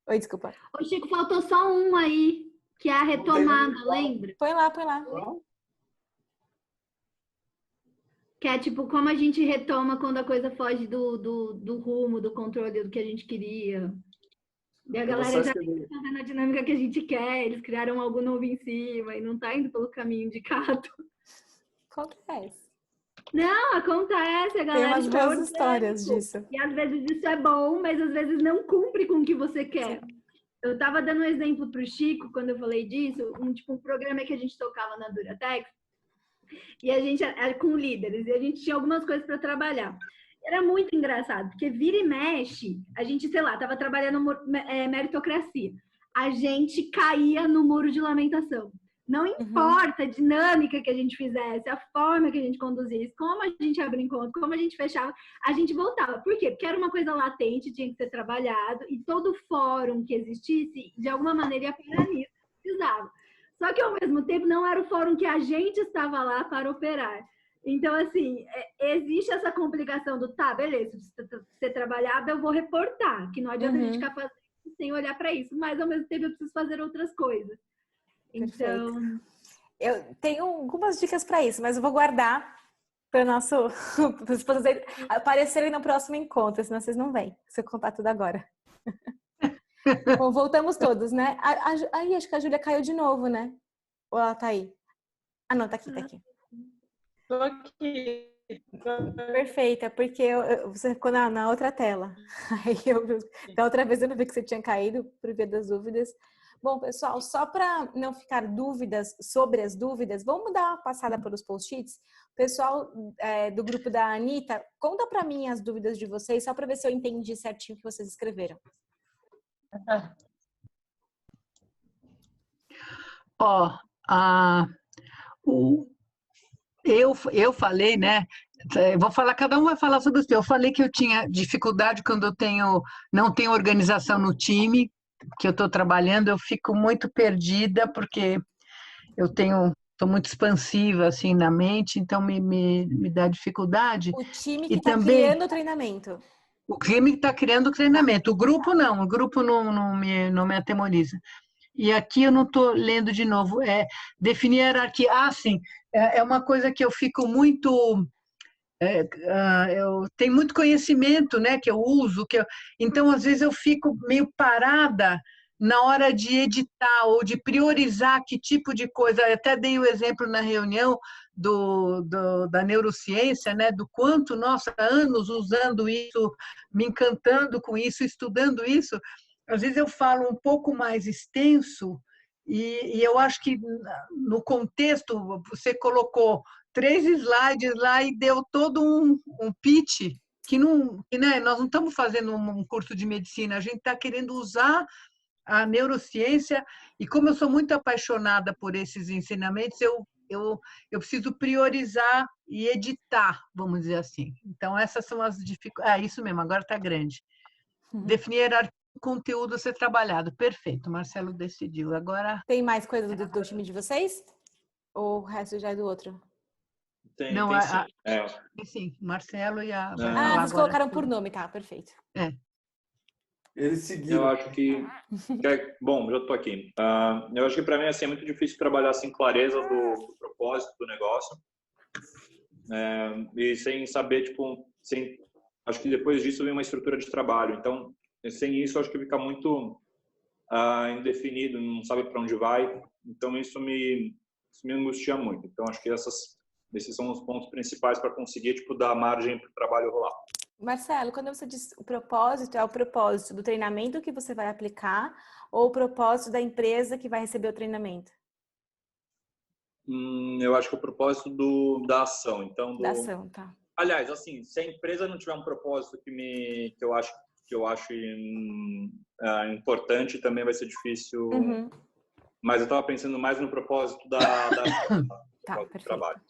Oi, desculpa. Ô, Chico, faltou só um aí, que é a retomada, lembra? Põe lá, põe lá. Que é tipo, como a gente retoma quando a coisa foge do rumo, do controle do que a gente queria. E a galera já tá fazendo a dinâmica que a gente quer, eles criaram algo novo em cima e não tá indo pelo caminho indicado. Acontece. Não, acontece, a galera. Tem umas boas histórias disso. E às vezes isso é bom, mas às vezes não cumpre com o que você quer. Sim. Eu tava dando um exemplo pro Chico, quando eu falei disso, um programa que a gente tocava na Duratex, e a gente era com líderes, e a gente tinha algumas coisas para trabalhar. Era muito engraçado, porque vira e mexe, a gente, sei lá, tava trabalhando meritocracia. A gente caía no muro de lamentação. Não importa a dinâmica que a gente fizesse, a forma que a gente conduzisse, como a gente abria encontro, como a gente fechava, a gente voltava. Por quê? Porque era uma coisa latente, tinha que ser trabalhado, e todo fórum que existisse, de alguma maneira, ia parar nisso, precisava. Só que, ao mesmo tempo, não era o fórum que a gente estava lá para operar. Então, assim, existe essa complicação do, tá, beleza, precisa ser trabalhado, eu vou reportar, que não adianta a gente ficar fazendo sem olhar para isso, mas, ao mesmo tempo, eu preciso fazer outras coisas. Então... Perfeito. Eu tenho algumas dicas para isso, mas eu vou guardar para os vocês aparecerem no próximo encontro, senão vocês não vêm, se eu contar tudo agora. Bom, voltamos todos, né? Aí, acho que a Júlia caiu de novo, né? Ou ela tá aí? Ah, não, tá aqui, tá aqui. Tô aqui. Perfeita, porque você ficou na outra tela. Aí da outra vez eu não vi que você tinha caído por via das dúvidas. Bom, pessoal, só para não ficar dúvidas sobre as dúvidas, vamos dar uma passada pelos post-its. Pessoal do grupo da Anitta, conta para mim as dúvidas de vocês, só para ver se eu entendi certinho o que vocês escreveram. Eu falei, né? Vou falar, cada um vai falar sobre o seu. Eu falei que eu tinha dificuldade quando não tenho organização no time que eu estou trabalhando, eu fico muito perdida porque estou muito expansiva assim na mente, então me dá dificuldade. O time que está criando o treinamento. O time que está criando o treinamento. O grupo não, não me atemoriza. E aqui eu não estou lendo de novo. Definir a hierarquia. Sim, é uma coisa que eu fico muito... eu tenho muito conhecimento, né, que eu uso, então às vezes eu fico meio parada na hora de editar ou de priorizar que tipo de coisa. Eu até dei o exemplo na reunião da neurociência, né, do quanto, nossa, anos usando isso, me encantando com isso, estudando isso. Às vezes eu falo um pouco mais extenso e eu acho que no contexto você colocou 3 slides lá e deu todo um pitch que né, nós não estamos fazendo um curso de medicina, a gente está querendo usar a neurociência, e como eu sou muito apaixonada por esses ensinamentos, eu eu preciso priorizar e editar, vamos dizer assim. Então, essas são as dificuldades. Isso mesmo, agora está grande. Definir hierarquia do conteúdo a ser trabalhado. Perfeito, Marcelo decidiu. Agora... Tem mais coisas do time de vocês? Ou o resto já é do outro? Não, Tem sim. Sim, Marcelo e a... vai Ah, falar vocês agora. colocaram por nome, tá? Perfeito. Eles seguiram. Eu acho que bom, já estou aqui. Eu acho que para mim assim, é muito difícil trabalhar sem clareza do propósito do negócio e sem saber, tipo, acho que depois disso vem uma estrutura de trabalho. Então, sem isso, acho que fica muito indefinido, não sabe para onde vai. Então, isso me angustia muito. Então, acho que esses são os pontos principais para conseguir, tipo, dar margem para o trabalho rolar. Marcelo, quando você diz o propósito, é o propósito do treinamento que você vai aplicar ou o propósito da empresa que vai receber o treinamento? Eu acho que o propósito da ação. Então, Da ação, tá. Aliás, assim, se a empresa não tiver um propósito que eu acho importante, também vai ser difícil. Uhum. Mas eu estava pensando mais no propósito do Perfeito. trabalho.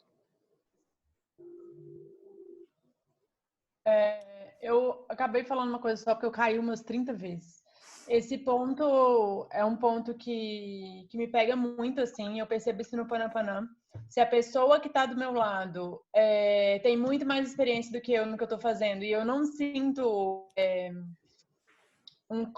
Eu acabei falando uma coisa só porque eu caí umas 30 vezes. Esse ponto é um ponto que me pega muito, assim. Eu percebo isso no Panapanã. Se a pessoa que está do meu lado tem muito mais experiência do que eu no que eu estou fazendo e eu não sinto não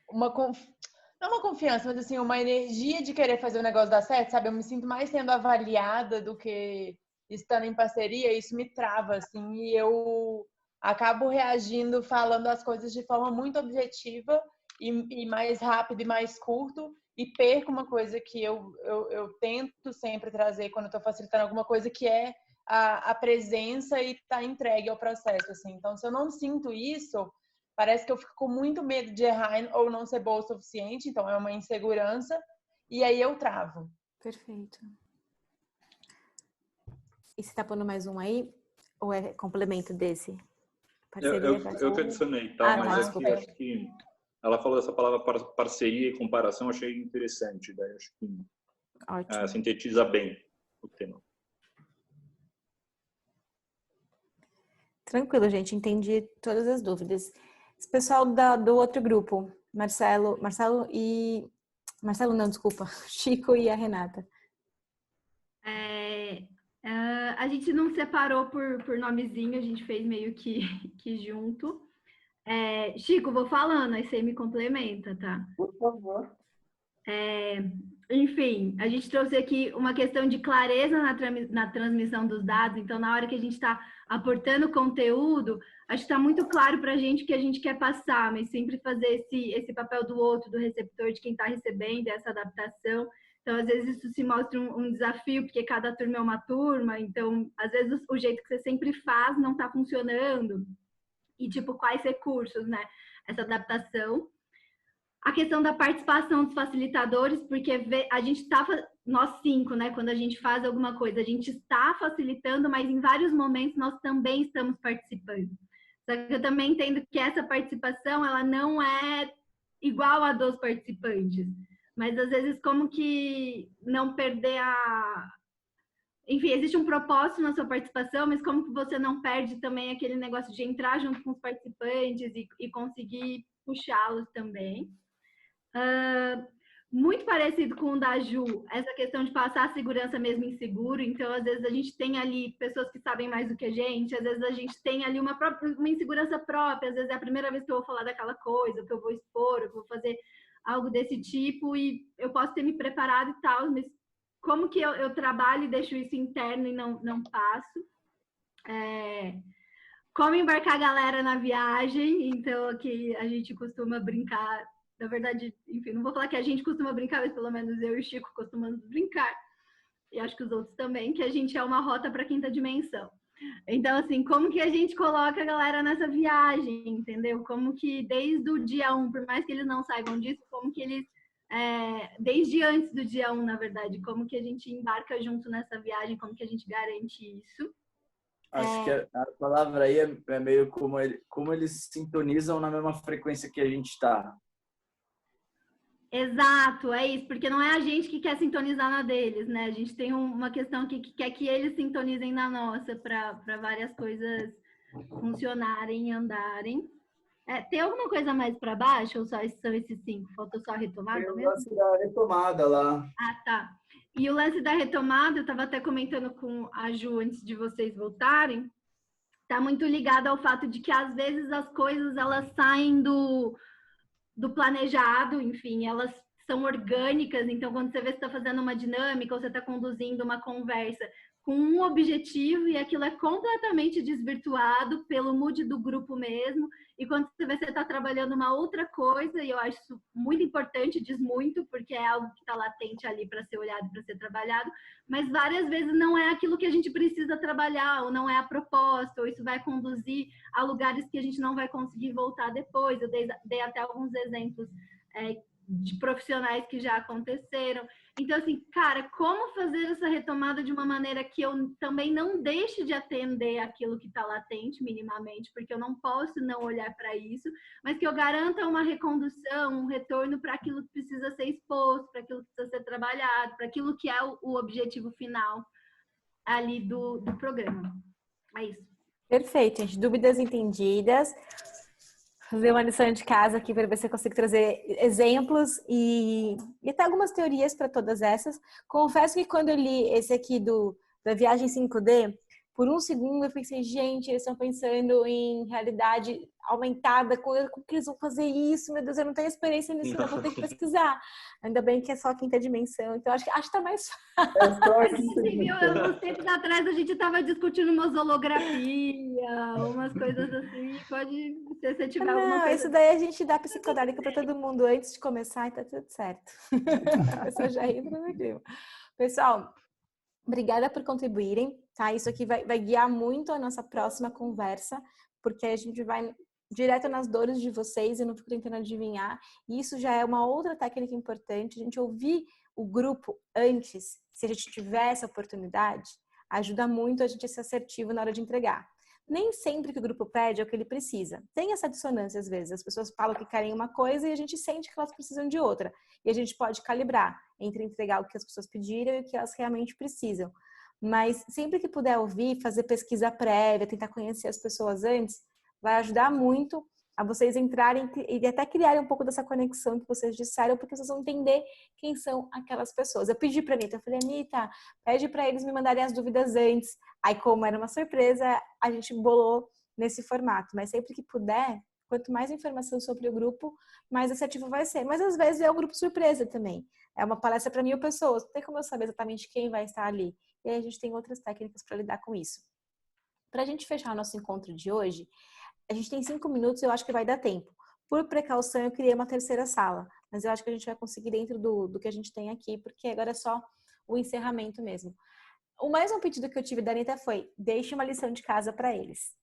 uma confiança, mas assim, uma energia de querer fazer o negócio dar certo, sabe? Eu me sinto mais sendo avaliada do que estando em parceria, isso me trava, assim, e eu acabo reagindo, falando as coisas de forma muito objetiva e mais rápido e mais curto, e perco uma coisa que eu tento sempre trazer quando eu estou facilitando alguma coisa, que é a presença e estar entregue ao processo, assim. Então, se eu não sinto isso, parece que eu fico com muito medo de errar ou não ser boa o suficiente, então é uma insegurança, e aí eu travo. Perfeito. E você tá pondo mais um aí? Ou é complemento desse? Eu que adicionei, tá? Mas acho que ela falou dessa palavra parceria e comparação, eu achei interessante. Daí acho que sintetiza bem o tema. Tranquilo, gente. Entendi todas as dúvidas. Esse pessoal do outro grupo, Marcelo não, desculpa, Chico e a Renata. A gente não separou por nomezinho, a gente fez meio que junto. Chico, vou falando, aí você me complementa, tá? Por favor. Enfim, a gente trouxe aqui uma questão de clareza na transmissão dos dados. Então, na hora que a gente está aportando conteúdo, acho que está muito claro para a gente o que a gente quer passar, mas sempre fazer esse papel do outro, do receptor, de quem está recebendo, essa adaptação. Então, às vezes, isso se mostra um desafio, porque cada turma é uma turma. Então, às vezes, o jeito que você sempre faz não está funcionando. E, tipo, quais recursos, né? Essa adaptação. A questão da participação dos facilitadores, porque a gente está, nós 5, né? Quando a gente faz alguma coisa, a gente está facilitando, mas em vários momentos nós também estamos participando. Só que eu também entendo que essa participação, ela não é igual a dos participantes. Mas, às vezes, como que não perder Enfim, existe um propósito na sua participação, mas como que você não perde também aquele negócio de entrar junto com os participantes e conseguir puxá-los também. Muito parecido com o da Ju, essa questão de passar a segurança mesmo inseguro. Então, às vezes, a gente tem ali pessoas que sabem mais do que a gente, às vezes a gente tem ali uma insegurança própria, às vezes é a primeira vez que eu vou falar daquela coisa, que eu vou expor, eu vou fazer algo desse tipo, e eu posso ter me preparado e tal, mas como que eu trabalho e deixo isso interno e não passo? Como embarcar a galera na viagem, então aqui a gente costuma brincar, na verdade, enfim, não vou falar que a gente costuma brincar, mas pelo menos eu e o Chico costumamos brincar, e acho que os outros também, que a gente é uma rota para a quinta dimensão. Então, assim, como que a gente coloca a galera nessa viagem, entendeu? Como que desde o dia 1, por mais que eles não saibam disso, como que eles, desde antes do dia 1, na verdade, como que a gente embarca junto nessa viagem, como que a gente garante isso. Acho que a palavra aí é meio como eles sintonizam na mesma frequência que a gente está. Exato, é isso, porque não é a gente que quer sintonizar na deles, né? A gente tem uma questão que quer que eles sintonizem na nossa para várias coisas funcionarem e andarem. Tem alguma coisa mais para baixo ou só são esses 5? Faltou só a retomada Tem o mesmo? lance da retomada lá. Ah, tá. E o lance da retomada, eu estava até comentando com a Ju antes de vocês voltarem, está muito ligado ao fato de que às vezes as coisas elas saem do planejado, enfim, elas são orgânicas, então quando você vê que está fazendo uma dinâmica ou você está conduzindo uma conversa com um objetivo e aquilo é completamente desvirtuado pelo mood do grupo mesmo, e quando você vê que você está trabalhando uma outra coisa, e eu acho isso muito importante, diz muito, porque é algo que está latente ali para ser olhado, para ser trabalhado, mas várias vezes não é aquilo que a gente precisa trabalhar, ou não é a proposta, ou isso vai conduzir a lugares que a gente não vai conseguir voltar depois. Eu dei até alguns exemplos de profissionais que já aconteceram. Então, assim, cara, como fazer essa retomada de uma maneira que eu também não deixe de atender aquilo que está latente, minimamente, porque eu não posso não olhar para isso, mas que eu garanta uma recondução, um retorno para aquilo que precisa ser exposto, para aquilo que precisa ser trabalhado, para aquilo que é o objetivo final ali do programa. É isso. Perfeito, gente. Dúvidas entendidas. Fazer uma lição de casa aqui para ver se eu consigo trazer exemplos e até algumas teorias para todas essas. Confesso que quando eu li esse aqui da viagem 5D, por um segundo eu pensei, gente, eles estão pensando em realidade aumentada, como que eles vão fazer isso? Meu Deus, eu não tenho experiência nisso, não vou ter que pesquisar. Ainda bem que é só a quinta dimensão, então acho que tá mais fácil. É só a quinta Você viu, dimensão. uns tempos atrás a gente estava discutindo umas holografias, umas coisas assim, pode ser se tiver alguma Não, coisa. isso daí a gente dá psicodálica para todo mundo antes de começar e tá tudo certo. A pessoa já entra no clima. Pessoal, obrigada por contribuírem, tá? Isso aqui vai guiar muito a nossa próxima conversa, porque a gente vai direto nas dores de vocês, eu não fico tentando adivinhar. E isso já é uma outra técnica importante, a gente ouvir o grupo antes, se a gente tiver essa oportunidade, ajuda muito a gente a ser assertivo na hora de entregar. Nem sempre que o grupo pede é o que ele precisa. Tem essa dissonância às vezes. As pessoas falam que querem uma coisa e a gente sente que elas precisam de outra. E a gente pode calibrar entre entregar o que as pessoas pediram e o que elas realmente precisam. Mas sempre que puder ouvir, fazer pesquisa prévia, tentar conhecer as pessoas antes, vai ajudar muito a vocês entrarem e até criarem um pouco dessa conexão que vocês disseram, porque vocês vão entender quem são aquelas pessoas. Eu pedi para a Anitta, eu falei, Anitta, pede para eles me mandarem as dúvidas antes. Aí, como era uma surpresa, a gente bolou nesse formato. Mas sempre que puder, quanto mais informação sobre o grupo, mais assertivo vai ser. Mas às vezes é um grupo surpresa também. É uma palestra para 1.000 pessoas. Não tem como eu saber exatamente quem vai estar ali. E aí a gente tem outras técnicas para lidar com isso. Para a gente fechar o nosso encontro de hoje, a gente tem 5 minutos, eu acho que vai dar tempo. Por precaução, eu criei uma terceira sala, mas eu acho que a gente vai conseguir dentro do que a gente tem aqui, porque agora é só o encerramento mesmo. O mais um pedido que eu tive da Anitta foi, deixe uma lição de casa para eles.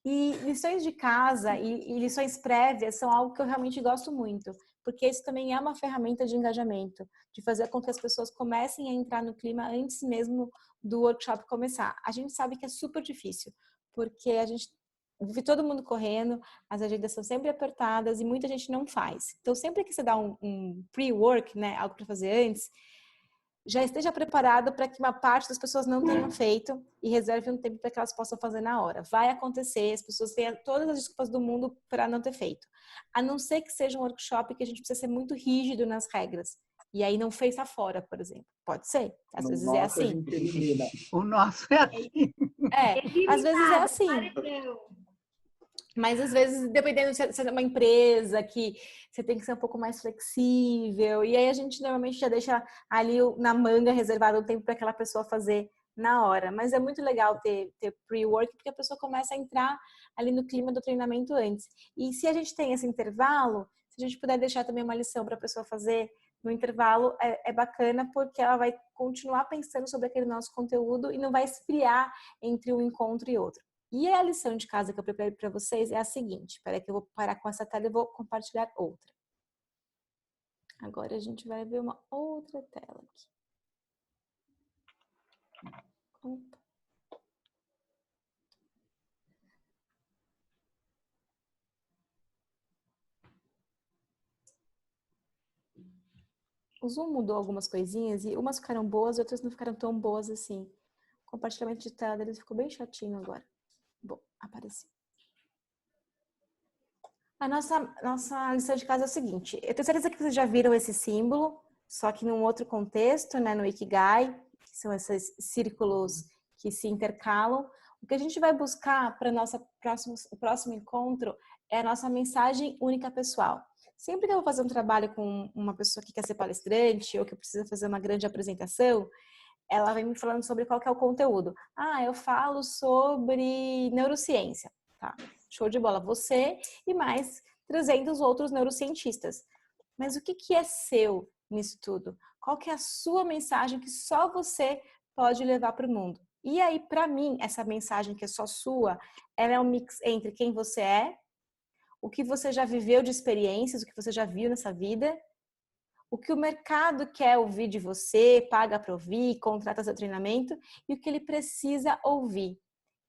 E lições de casa e lições prévias são algo que eu realmente gosto muito, porque isso também é uma ferramenta de engajamento, de fazer com que as pessoas comecem a entrar no clima antes mesmo do workshop começar. A gente sabe que é super difícil, porque a gente vê todo mundo correndo, as agendas são sempre apertadas e muita gente não faz. Então, sempre que você dá um pre-work, né, algo para fazer antes, já esteja preparado para que uma parte das pessoas não tenham feito e reserve um tempo para que elas possam fazer na hora. Vai acontecer, as pessoas têm todas as desculpas do mundo para não ter feito. A não ser que seja um workshop que a gente precisa ser muito rígido nas regras. E aí não fez lá fora, por exemplo. Pode ser. Às vezes é assim. O nosso é assim. Às vezes é assim. Mas às vezes, dependendo se é uma empresa que você tem que ser um pouco mais flexível. E aí a gente normalmente já deixa ali na manga reservado o tempo para aquela pessoa fazer na hora. Mas é muito legal ter pre-work, porque a pessoa começa a entrar ali no clima do treinamento antes. E se a gente tem esse intervalo, se a gente puder deixar também uma lição para a pessoa fazer no intervalo, é bacana, porque ela vai continuar pensando sobre aquele nosso conteúdo e não vai esfriar entre um encontro e outro. E a lição de casa que eu preparei para vocês é a seguinte. Espera que eu vou parar com essa tela e vou compartilhar outra. Agora a gente vai ver uma outra tela aqui. Opa. o Zoom mudou algumas coisinhas e umas ficaram boas, outras não ficaram tão boas assim. O compartilhamento de tela deles ficou bem chatinho agora. Bom, apareceu. A nossa lição de casa é o seguinte. Eu tenho certeza que vocês já viram esse símbolo, só que num outro contexto, né, no Ikigai, que são esses círculos que se intercalam. O que a gente vai buscar para o próximo encontro é a nossa mensagem única pessoal. Sempre que eu vou fazer um trabalho com uma pessoa que quer ser palestrante ou que precisa fazer uma grande apresentação, ela vem me falando sobre qual que é o conteúdo. Ah, eu falo sobre neurociência. Tá, show de bola. Você e mais 300 outros neurocientistas. Mas o que é seu nisso tudo? Qual que é a sua mensagem que só você pode levar para o mundo? E aí, para mim, essa mensagem que é só sua, ela é um mix entre quem você é, o que você já viveu de experiências, o que você já viu nessa vida, o que o mercado quer ouvir de você, paga para ouvir, contrata seu treinamento, e o que ele precisa ouvir.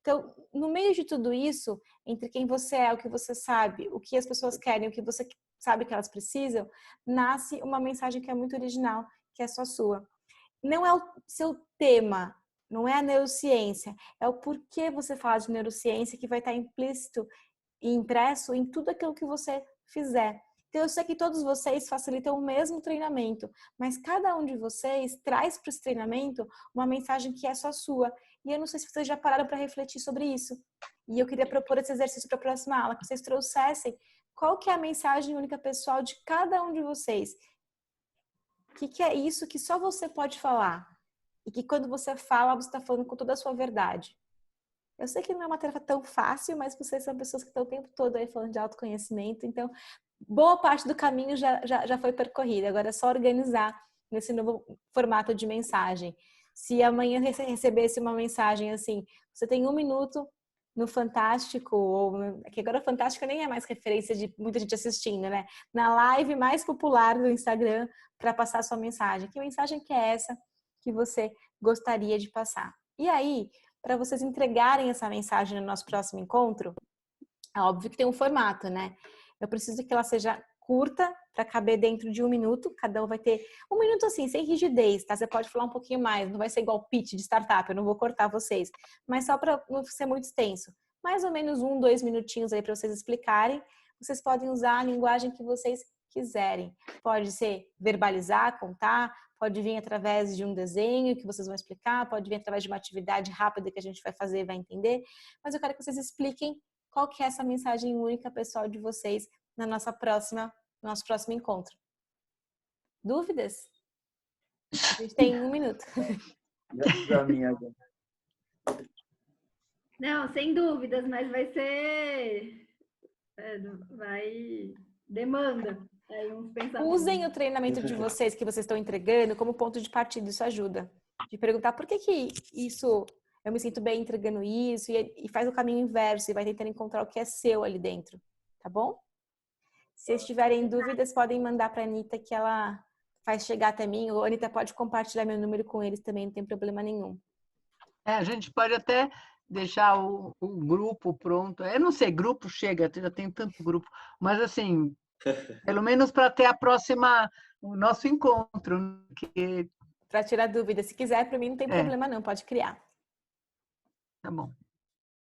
Então, no meio de tudo isso, entre quem você é, o que você sabe, o que as pessoas querem, o que você sabe que elas precisam, nasce uma mensagem que é muito original, que é só sua. Não é o seu tema, não é a neurociência, é o porquê você fala de neurociência que vai estar implícito e impresso em tudo aquilo que você fizer. Então, eu sei que todos vocês facilitam o mesmo treinamento, mas cada um de vocês traz para esse treinamento uma mensagem que é só sua. E eu não sei se vocês já pararam para refletir sobre isso. E eu queria propor esse exercício para a próxima aula, que vocês trouxessem qual que é a mensagem única pessoal de cada um de vocês. O que é isso que só você pode falar? E que quando você fala, você está falando com toda a sua verdade. Eu sei que não é uma tarefa tão fácil, mas vocês são pessoas que estão o tempo todo aí falando de autoconhecimento, então boa parte do caminho já foi percorrida. Agora é só organizar nesse novo formato de mensagem. Se amanhã recebesse uma mensagem assim, você tem 1 minuto no Fantástico, ou que agora o Fantástico nem é mais referência de muita gente assistindo, né? Na live mais popular do Instagram para passar a sua mensagem. Que mensagem que é essa que você gostaria de passar? E aí, para vocês entregarem essa mensagem no nosso próximo encontro, é óbvio que tem um formato, né? Eu preciso que ela seja curta para caber dentro de 1 minuto. Cada um vai ter 1 minuto assim, sem rigidez, tá? Você pode falar um pouquinho mais, não vai ser igual pitch de startup, eu não vou cortar vocês. Mas só para não ser muito extenso. Mais ou menos 1, 2 minutinhos aí para vocês explicarem. Vocês podem usar a linguagem que vocês quiserem. Pode ser verbalizar, contar, pode vir através de um desenho que vocês vão explicar, pode vir através de uma atividade rápida que a gente vai fazer e vai entender. Mas eu quero que vocês expliquem qual que é essa mensagem única pessoal de vocês no nosso próximo encontro. Dúvidas? A gente tem 1 minuto. Não, sem dúvidas, mas vai ser... demanda. Aí uns pensamentos. Usem o treinamento de vocês que vocês estão entregando como ponto de partida, isso ajuda. De perguntar por que isso... Eu me sinto bem entregando isso e faz o caminho inverso e vai tentando encontrar o que é seu ali dentro, tá bom? Se vocês tiverem dúvidas, podem mandar para a Anitta que ela faz chegar até mim. Ou a Anitta pode compartilhar meu número com eles também, não tem problema nenhum. A gente pode até deixar o grupo pronto. Eu não sei, grupo chega, já tem tanto grupo, mas assim, pelo menos para ter o nosso encontro. Para tirar dúvida, se quiser, para mim não tem problema não, pode criar. Tá bom.